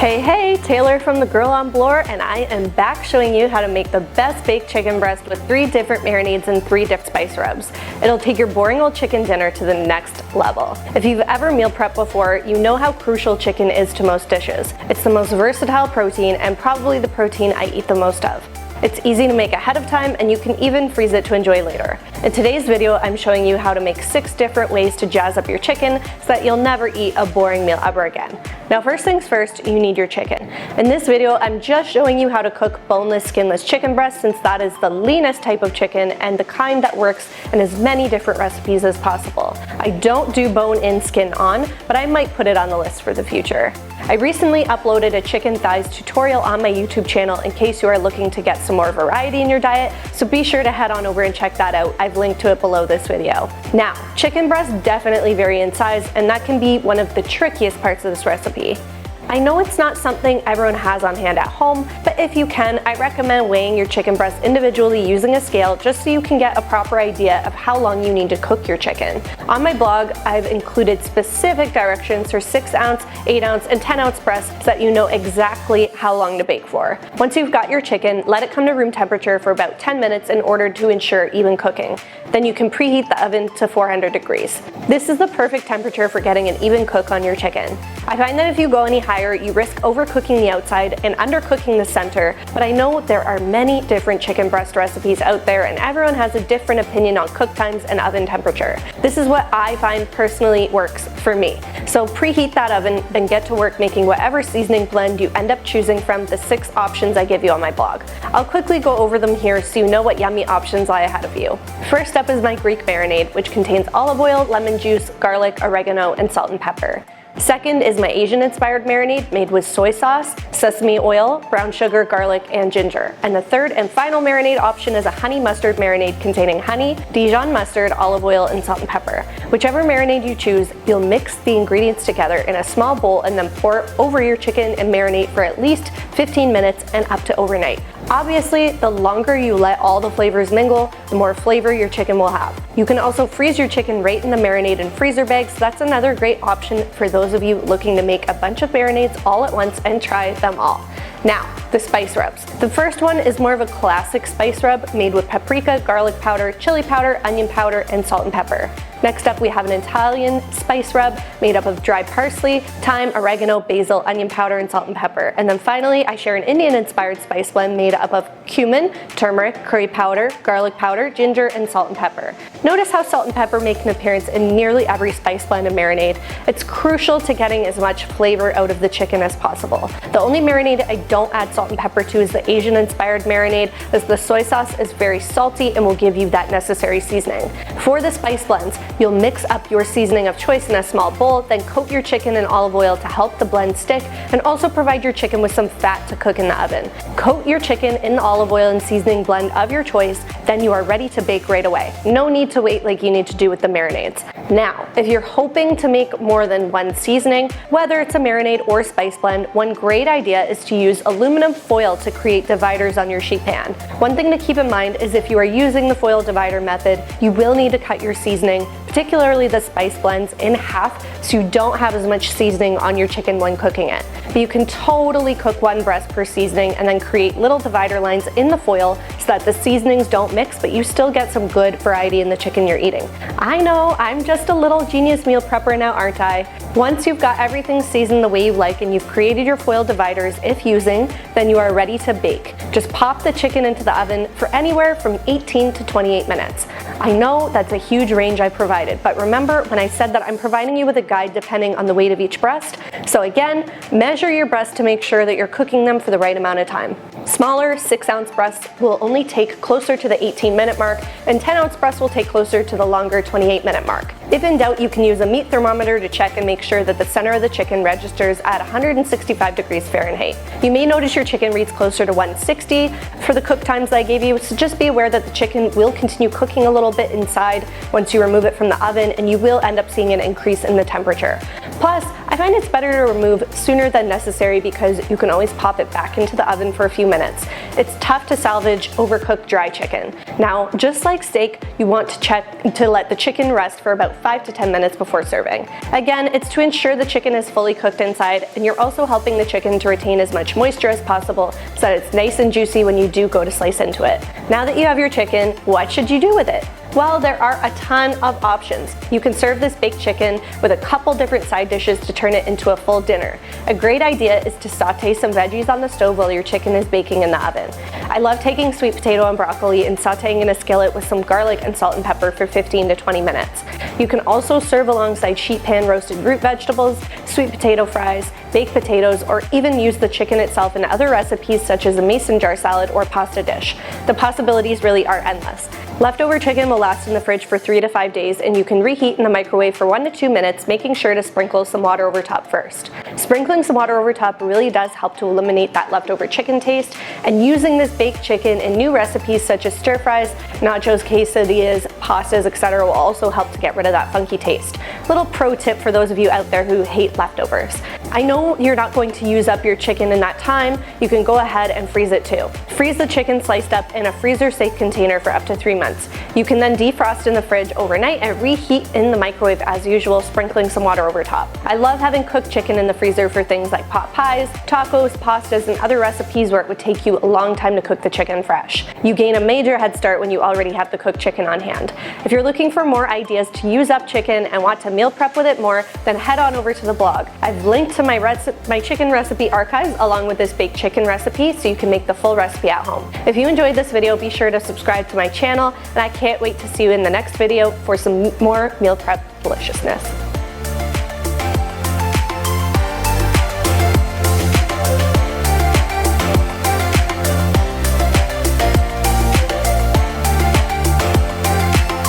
Hey, Taylor from The Girl on Bloor, and I am back showing you how to make the best baked chicken breast with 3 different marinades and 3 different spice rubs. It'll take your boring old chicken dinner to the next level. If you've ever meal prepped before, you know how crucial chicken is to most dishes. It's the most versatile protein and probably the protein I eat the most of. It's easy to make ahead of time, and you can even freeze it to enjoy later. In today's video, I'm showing you how to make 6 different ways to jazz up your chicken so that you'll never eat a boring meal ever again. Now, first things first, you need your chicken. In this video, I'm just showing you how to cook boneless, skinless chicken breast, since that is the leanest type of chicken and the kind that works in as many different recipes as possible. I don't do bone in, skin on, but I might put it on the list for the future. I recently uploaded a chicken thighs tutorial on my YouTube channel in case you are looking to get some more variety in your diet, so be sure to head on over and check that out. I've linked to it below this video. Now, chicken breasts definitely vary in size, and that can be one of the trickiest parts of this recipe. I know it's not something everyone has on hand at home, but if you can, I recommend weighing your chicken breast individually using a scale just so you can get a proper idea of how long you need to cook your chicken. On my blog, I've included specific directions for 6-ounce, 8-ounce, and 10-ounce breasts so that you know exactly how long to bake for. Once you've got your chicken, let it come to room temperature for about 10 minutes in order to ensure even cooking. Then you can preheat the oven to 400 degrees. This is the perfect temperature for getting an even cook on your chicken. I find that if you go any higher, you risk overcooking the outside and undercooking the center, but I know there are many different chicken breast recipes out there and everyone has a different opinion on cook times and oven temperature. This is what I find personally works for me. So preheat that oven, then get to work making whatever seasoning blend you end up choosing from the 6 options I give you on my blog. I'll quickly go over them here so you know what yummy options lie ahead of you. First up is my Greek marinade, which contains olive oil, lemon juice, garlic, oregano, and salt and pepper. Second is my Asian-inspired marinade made with soy sauce, sesame oil, brown sugar, garlic, and ginger. And the third and final marinade option is a honey mustard marinade containing honey, Dijon mustard, olive oil, and salt and pepper. Whichever marinade you choose, you'll mix the ingredients together in a small bowl and then pour it over your chicken and marinate for at least 15 minutes and up to overnight. Obviously, the longer you let all the flavors mingle, the more flavor your chicken will have. You can also freeze your chicken right in the marinade in freezer bags. That's another great option for those of you looking to make a bunch of marinades all at once and try them all. Now, the spice rubs. The first one is more of a classic spice rub made with paprika, garlic powder, chili powder, onion powder, and salt and pepper. Next up, we have an Italian spice rub made up of dry parsley, thyme, oregano, basil, onion powder, and salt and pepper. And then finally, I share an Indian-inspired spice blend made up of cumin, turmeric, curry powder, garlic powder, ginger, and salt and pepper. Notice how salt and pepper make an appearance in nearly every spice blend and marinade. It's crucial to getting as much flavor out of the chicken as possible. The only marinade I don't add salt and pepper to is the Asian-inspired marinade, as the soy sauce is very salty and will give you that necessary seasoning. For the spice blends, you'll mix up your seasoning of choice in a small bowl, then coat your chicken in olive oil to help the blend stick and also provide your chicken with some fat to cook in the oven. Coat your chicken in the olive oil and seasoning blend of your choice, then you are ready to bake right away. No need to wait like you need to do with the marinades. Now, if you're hoping to make more than one seasoning, whether it's a marinade or spice blend, one great idea is to use aluminum foil to create dividers on your sheet pan. One thing to keep in mind is if you are using the foil divider method, you will need to cut your seasoning, particularly the spice blends, in half so you don't have as much seasoning on your chicken when cooking it. But you can totally cook one breast per seasoning and then create little divider lines in the foil so that the seasonings don't mix, but you still get some good variety in the chicken you're eating. I know, I'm just a little genius meal prepper now, aren't I? Once you've got everything seasoned the way you like and you've created your foil dividers, if using, then you are ready to bake. Just pop the chicken into the oven for anywhere from 18 to 28 minutes. I know that's a huge range I provided, but remember when I said that I'm providing you with a guide depending on the weight of each breast? So again, measure your breasts to make sure that you're cooking them for the right amount of time. Smaller 6-ounce breasts will only take closer to the 18-minute mark, and 10-ounce breasts will take closer to the longer 28-minute mark. If in doubt, you can use a meat thermometer to check and make sure that the center of the chicken registers at 165 degrees Fahrenheit. You may notice your chicken reads closer to 160 for the cook times that I gave you, so just be aware that the chicken will continue cooking a little bit inside once you remove it from the oven, and you will end up seeing an increase in the temperature. Plus, I find it's better to remove sooner than necessary because you can always pop it back into the oven for a few minutes. It's tough to salvage overcooked dry chicken. Now, just like steak, you want to check to let the chicken rest for about 5 to 10 minutes before serving. Again, it's to ensure the chicken is fully cooked inside, and you're also helping the chicken to retain as much moisture as possible so that it's nice and juicy when you do go to slice into it. Now that you have your chicken, what should you do with it? Well, there are a ton of options. You can serve this baked chicken with a couple different side dishes to turn it into a full dinner. A great idea is to saute some veggies on the stove while your chicken is baking in the oven. I love taking sweet potato and broccoli and sauteing in a skillet with some garlic and salt and pepper for 15 to 20 minutes. You can also serve alongside sheet pan roasted root vegetables, sweet potato fries, baked potatoes, or even use the chicken itself in other recipes such as a mason jar salad or pasta dish. The possibilities really are endless. Leftover chicken will last in the fridge for 3 to 5 days, and you can reheat in the microwave for 1 to 2 minutes, making sure to sprinkle some water over top first. Sprinkling some water over top really does help to eliminate that leftover chicken taste, and using this baked chicken in new recipes such as stir fries, nachos, quesadillas, pastas, etc. will also help to get rid of that funky taste. Little pro tip for those of you out there who hate leftovers. I know you're not going to use up your chicken in that time. You can go ahead and freeze it too. Freeze the chicken sliced up in a freezer-safe container for up to 3 months. You can then defrost in the fridge overnight and reheat in the microwave as usual, sprinkling some water over top. I love having cooked chicken in the freezer for things like pot pies, tacos, pastas, and other recipes where it would take you a long time to cook the chicken fresh. You gain a major head start when you already have the cooked chicken on hand. If you're looking for more ideas to use up chicken and want to meal prep with it more, then head on over to the blog. I've linked to my chicken recipe archives along with this baked chicken recipe so you can make the full recipe at home. If you enjoyed this video, be sure to subscribe to my channel, and I can't wait to see you in the next video for some more meal prep deliciousness.